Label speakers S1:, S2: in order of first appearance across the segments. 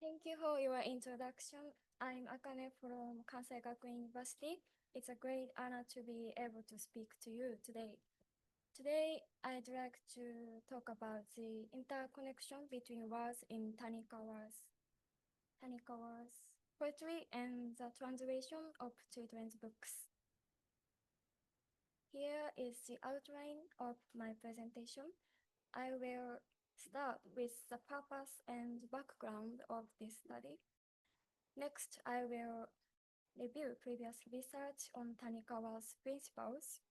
S1: Thank you for your introduction. I'm Akane from Kansai Gakuin University. It's a great honor to be able to speak to you today. Today, I'd like to talk about the interconnection between words in Tanikawa's poetry and the translation of children's books. Here is the outline of my presentation. I will start with the purpose and background of this study. Next, I will review previous research on Tanikawa's principles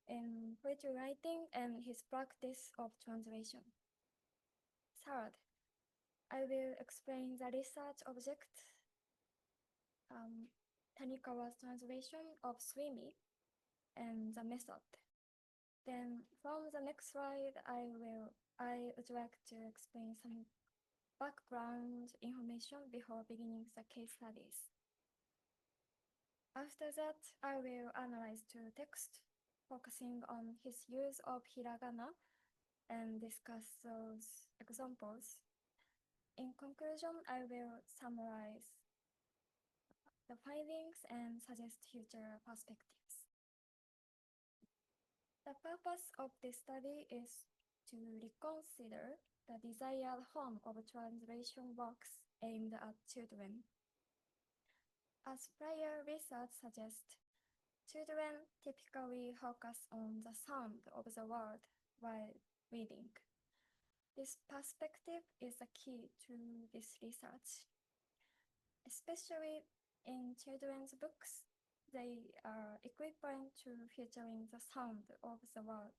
S1: in poetry writing and his practice of translation. Third, I will explain the research object, Tanikawa's translation of Swimi, and the method. Then from the next slide, I would like to explain some background information before beginning the case studies. After that, I will analyze two texts, focusing on his use of hiragana and discuss those examples. In conclusion, I will summarize the findings and suggest future perspectives. The purpose of this study is to reconsider the desired form of translation works aimed at children. As prior research suggests, children typically focus on the sound of the word while reading. This perspective is the key to this research. Especially in children's books, they are equivalent to featuring the sound of the word.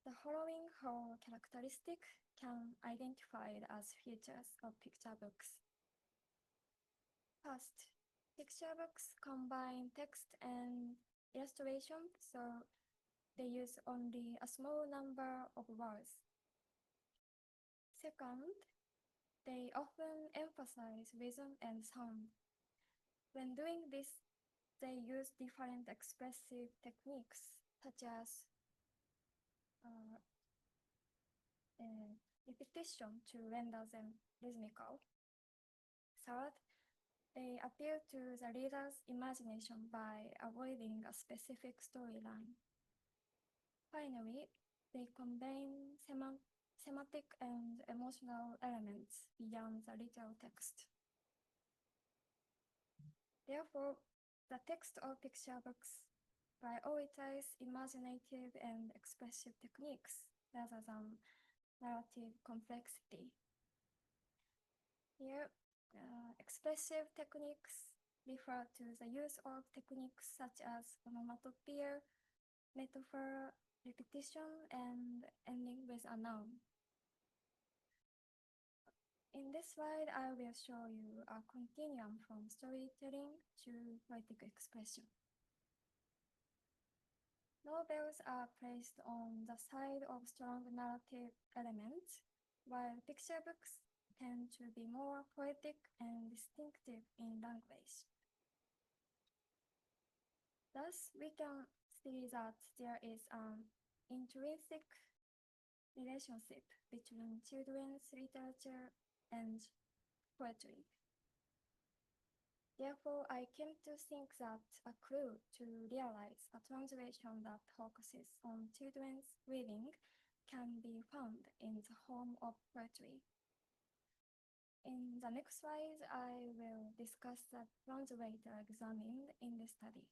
S1: The following four characteristics can be identified as features of picture books. First, picture books combine text and illustration, so they use only a small number of words. Second, they often emphasize rhythm and sound. When doing this, they use different expressive techniques, such as repetition to render them rhythmical. Third, they appeal to the reader's imagination by avoiding a specific storyline. Finally, they combine thematic and emotional elements beyond the literal text. Therefore, the text of picture books prioritize imaginative and expressive techniques rather than narrative complexity. Here, expressive techniques refer to the use of techniques such as onomatopoeia, metaphor, repetition, and ending with a noun. In this slide, I will show you a continuum from storytelling to poetic expression. Novels are placed on the side of strong narrative elements, while picture books tend to be more poetic and distinctive in language. Thus, we can see that there is an intrinsic relationship between children's literature and poetry. Therefore, I came to think that a clue to realize a translation that focuses on children's reading can be found in the form of poetry. In the next slide, I will discuss the translator examined in the study.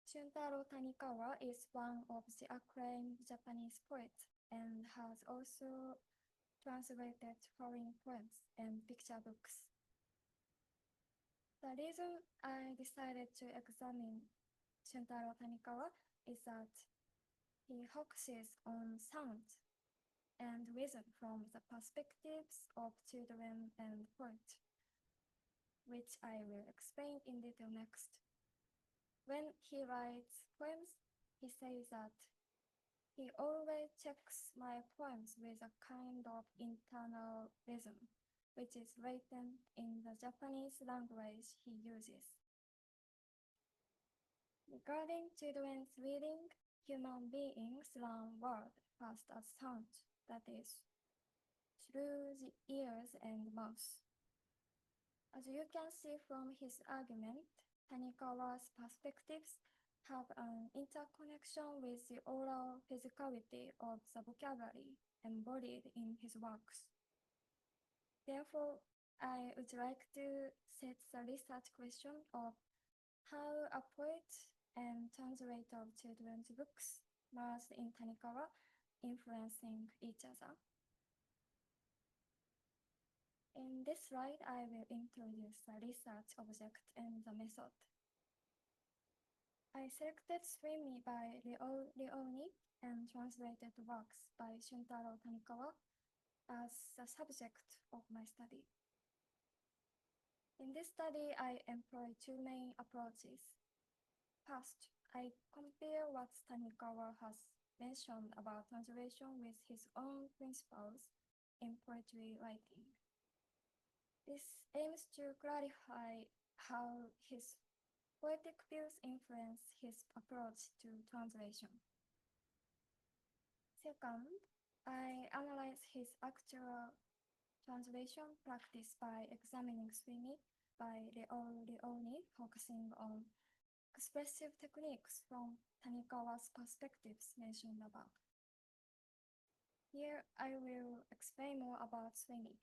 S1: Shuntaro Tanikawa is one of the acclaimed Japanese poets and has also translated foreign poems and picture books. The reason I decided to examine Shuntaro Tanikawa is that he focuses on sound and rhythm from the perspectives of children and poets, which I will explain in detail next. When he writes poems, he says that he always checks my poems with a kind of internal rhythm, which is latent in the Japanese language he uses. Regarding children's reading, human beings learn words first as sound, that is, through the ears and mouth. As you can see from his argument, Tanikawa's perspectives have an interconnection with the oral physicality of the vocabulary embodied in his works. Therefore, I would like to set the research question of how a poet and translator of children's books merged in Tanikawa, influencing each other. In this slide, I will introduce the research object and the method. I selected Swimmy by Leoni and translated works by Shuntaro Tanikawa as the subject of my study. In this study, I employ two main approaches. First, I compare what Tanikawa has mentioned about translation with his own principles in poetry writing. This aims to clarify how his poetic views influence his approach to translation. Second, I analyze his actual translation practice by examining Sweeney by Leoni, focusing on expressive techniques from Tanikawa's perspectives mentioned above. Here, I will explain more about Sweeney.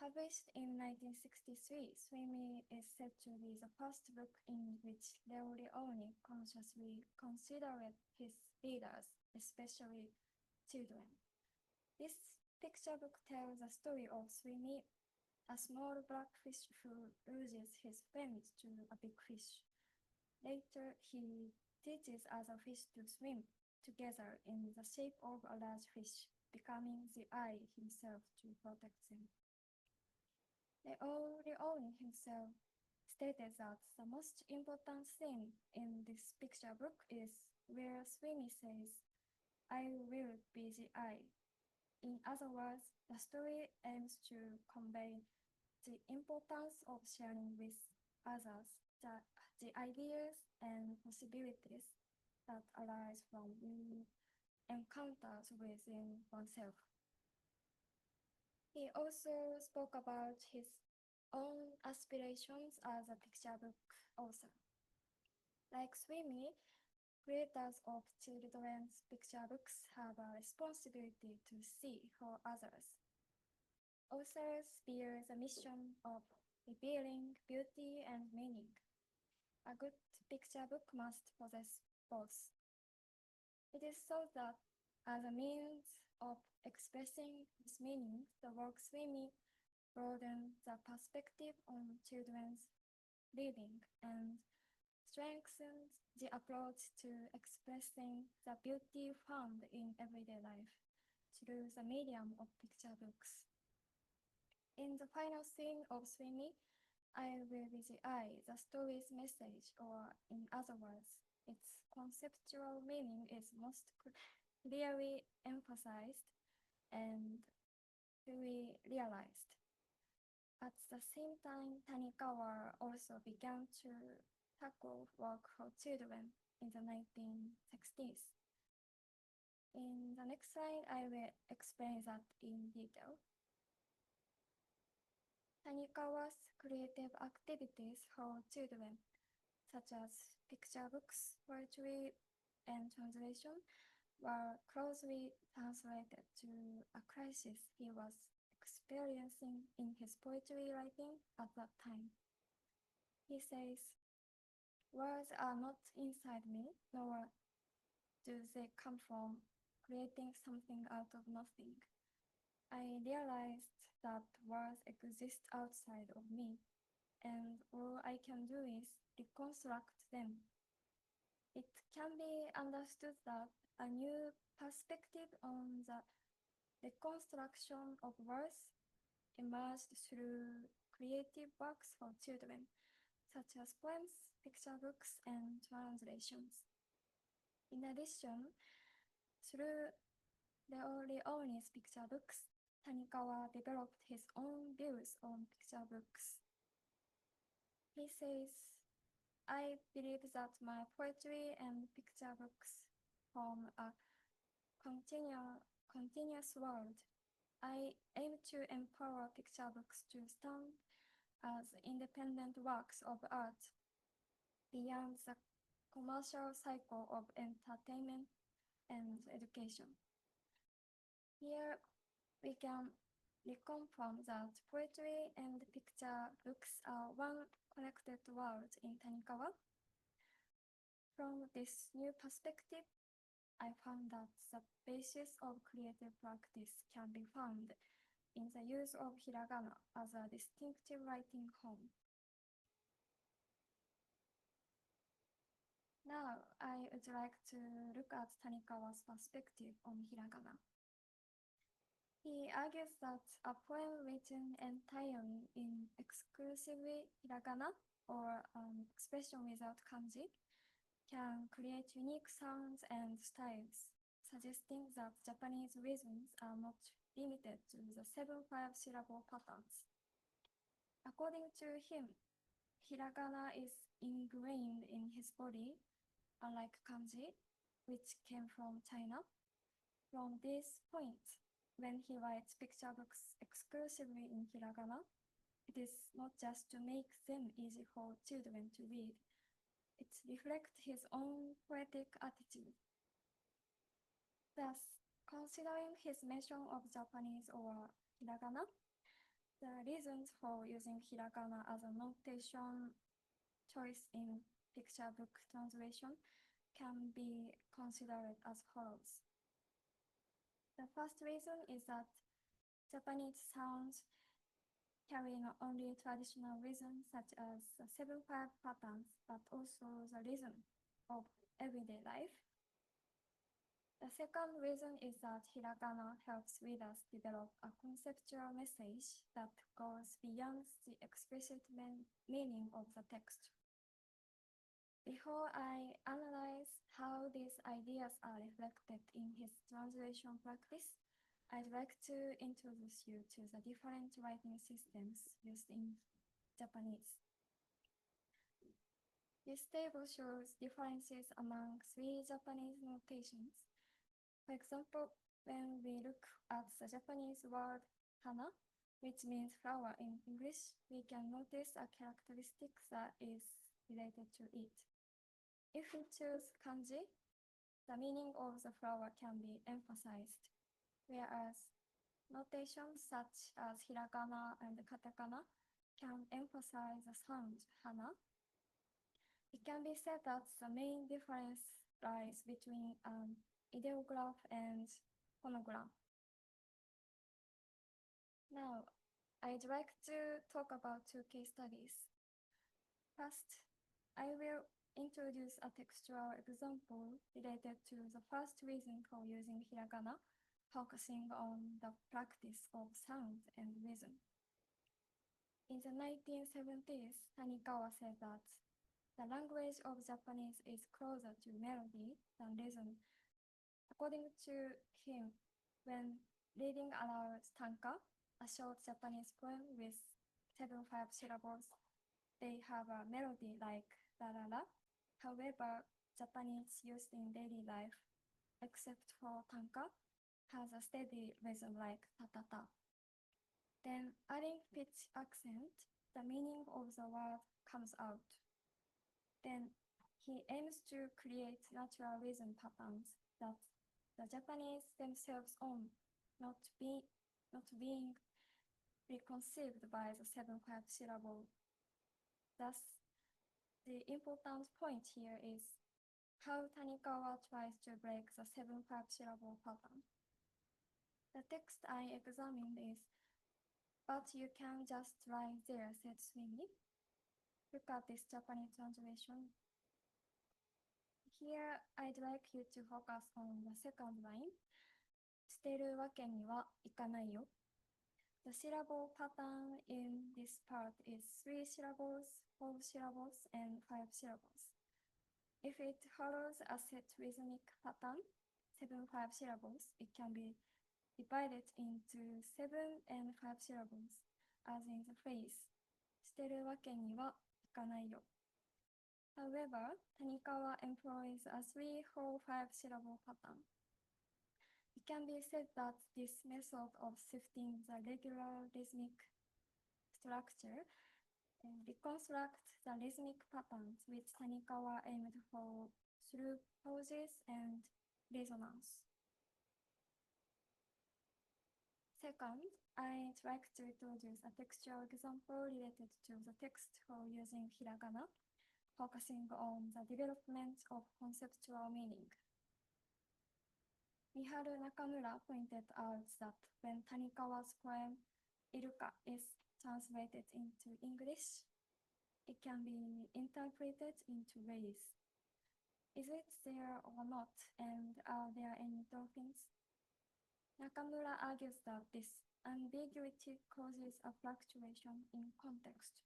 S1: Published in 1963, Swimmy is said to be the first book in which Leoni consciously considered his readers, especially children. This picture book tells the story of Swimmy, a small black fish who loses his friend to a big fish. Later, he teaches other fish to swim together in the shape of a large fish, becoming the eye himself to protect them. Leoni himself stated that the most important thing in this picture book is where Sweeney says, "I will be the eye." In other words, the story aims to convey the importance of sharing with others the ideas and possibilities that arise from encounters within oneself. He also spoke about his own aspirations as a picture book author. Like Swimmy, creators of children's picture books have a responsibility to see for others. Authors bear the mission of revealing beauty and meaning. A good picture book must possess both. It is thought that as a means of expressing this meaning, the work Swimmy broadens the perspective on children's reading and strengthens the approach to expressing the beauty found in everyday life through the medium of picture books. In the final scene of Swimmy, I will be the eye, the story's message, or in other words, its conceptual meaning is most clearly emphasized and fully realized. At the same time, Tanikawa also began to tackle work for children in the 1960s. In the next slide, I will explain that in detail. Tanikawa's creative activities for children, such as picture books, poetry, and translation, were closely translated to a crisis he was experiencing in his poetry writing at that time. He says, "Words are not inside me, nor do they come from creating something out of nothing. I realized that words exist outside of me, and all I can do is reconstruct them. It can be understood that a new perspective on the reconstruction of words emerged through creative works for children, such as poems, picture books, and translations. In addition, through Leoni's picture books, Tanikawa developed his own views on picture books. He says, "I believe that my poetry and picture books form a continuous world I aim to empower picture books to stand as independent works of art beyond the commercial cycle of entertainment and education. Here we can reconfirm that poetry and picture books are one connected world in Tanikawa. From this new perspective, I found that the basis of creative practice can be found in the use of hiragana as a distinctive writing form. Now, I would like to look at Tanikawa's perspective on hiragana. He argues that a poem written entirely in exclusively hiragana or an expression without kanji can create unique sounds and styles, suggesting that Japanese rhythms are not limited to the 7-5-syllable patterns. According to him, hiragana is ingrained in his body, unlike kanji, which came from China. From this point, when he writes picture books exclusively in hiragana, it is not just to make them easy for children to read. It reflects his own poetic attitude. Thus, considering his mention of Japanese or hiragana, the reasons for using hiragana as a notation choice in picture book translation can be considered as follows. The first reason is that Japanese sounds carry not only traditional rhythms such as the 7-5 patterns, but also the rhythm of everyday life. The second reason is that hiragana helps readers develop a conceptual message that goes beyond the explicit meaning of the text. Before I analyze how these ideas are reflected in his translation practice, I'd like to introduce you to the different writing systems used in Japanese. This table shows differences among 3 Japanese notations. For example, when we look at the Japanese word hana, which means flower in English, we can notice a characteristic that is related to it. If we choose kanji, the meaning of the flower can be emphasized, whereas notations such as hiragana and katakana can emphasize the sound hana. It can be said that the main difference lies between an ideograph and phonogram. Now, I'd like to talk about 2 case studies. First, I will introduce a textual example related to the first reason for using hiragana, focusing on the practice of sound and rhythm. In the 1970s, Tanikawa said that the language of Japanese is closer to melody than rhythm. According to him, when reading aloud tanka, a short Japanese poem with 7-5 syllables, they have a melody like la-la-la. However, Japanese used in daily life, except for tanka, has a steady rhythm like ta-ta-ta. Then, adding pitch accent, the meaning of the word comes out. Then, he aims to create natural rhythm patterns that the Japanese themselves own, not being reconceived by the 7-5 syllable. Thus, the important point here is how Tanikawa tries to break the 7-5 syllable pattern. The text I examined is, "But you can just lie there," said Sweeney. Look at this Japanese translation. Here, I'd like you to focus on the second line, 捨てるわけにはいかないよ. The syllable pattern in this part is 3 syllables, 4 syllables, and 5 syllables. If it follows a set rhythmic pattern, 7-5 syllables, it can be divided into 7 and 5 syllables, as in the phrase, 捨てるわけにはいかないよ. However, Tanikawa employs a 3-4-5 syllable pattern. It can be said that this method of shifting the regular rhythmic structure reconstructs the rhythmic patterns which Tanikawa aimed for through pauses and resonance. Second, I'd like to introduce a textual example related to the text for using hiragana, focusing on the development of conceptual meaning. Miharu Nakamura pointed out that when Tanikawa's poem Iruka is translated into English, it can be interpreted in two ways. Is it there or not, and are there any dolphins? Nakamura argues that this ambiguity causes a fluctuation in context.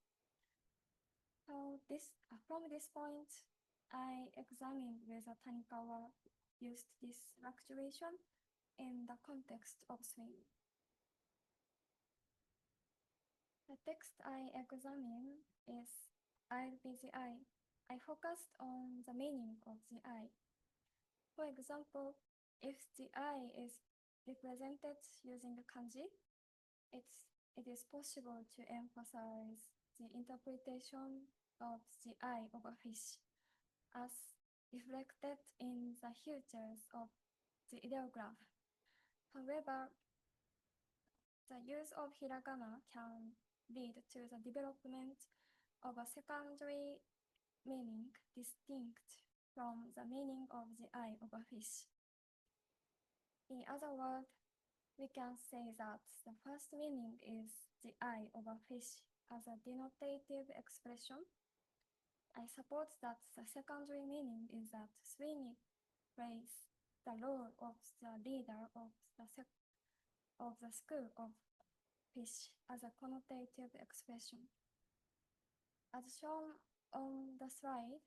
S1: From this point, I examined whether Tanikawa used this fluctuation in the context of swimming. The text I examined is I'll be the eye. I focused on the meaning of the eye. For example, if the eye is represented using kanji, it is possible to emphasize the interpretation of the eye of a fish as reflected in the features of the ideograph. However, the use of hiragana can lead to the development of a secondary meaning distinct from the meaning of the eye of a fish. In other words, we can say that the first meaning is the eye of a fish as a denotative expression. I suppose that the secondary meaning is that Sweeney plays the role of the leader of the school of fish as a connotative expression. As shown on the slide,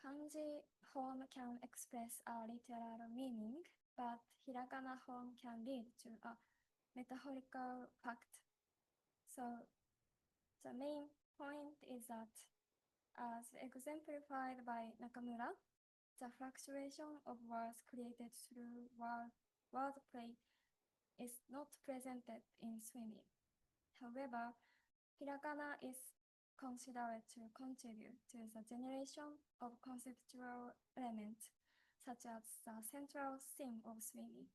S1: kanji form can express a literal meaning, but hiragana form can lead to a metaphorical fact. So the main point is that, as exemplified by Nakamura, the fluctuation of words created through wordplay is not presented in swimming. However, hiragana is considered to contribute to the generation of conceptual elements, such as the central theme of swimming.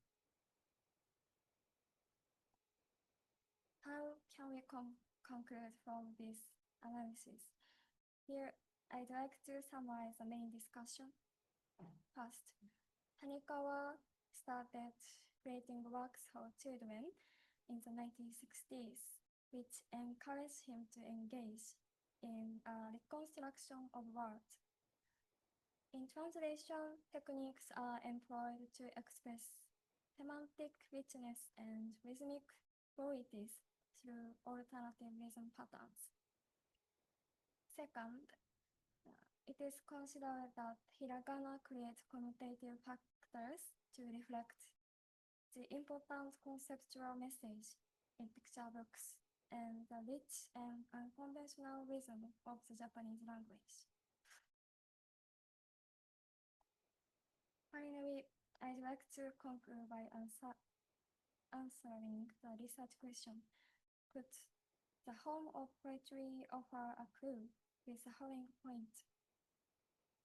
S1: How can we conclude from this analysis? Here, I'd like to summarize the main discussion. First, Tanikawa started creating works for children in the 1960s, which encouraged him to engage in a reconstruction of words. In translation, techniques are employed to express semantic richness and rhythmic qualities through alternative rhythm patterns. Second, it is considered that hiragana creates connotative factors to reflect the important conceptual message in picture books and the rich and unconventional rhythm of the Japanese language. Finally, I'd like to conclude by answering the research question. Could the home of poetry offer a clue with the following point?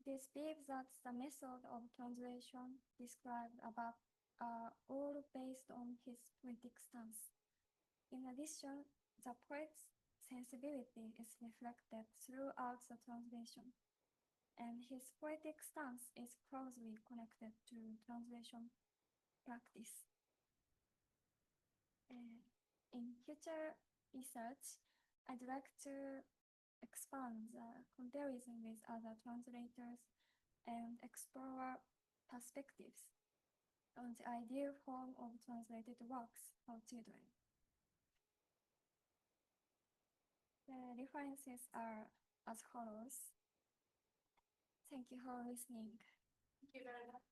S1: It is believed that the method of translation described above are all based on his poetic stance. In addition, the poet's sensibility is reflected throughout the translation, and his poetic stance is closely connected to translation practice. In future research, I'd like to expand the comparison with other translators and explore perspectives on the ideal form of translated works for children. The references are as follows. Thank you for listening.
S2: Thank you very much.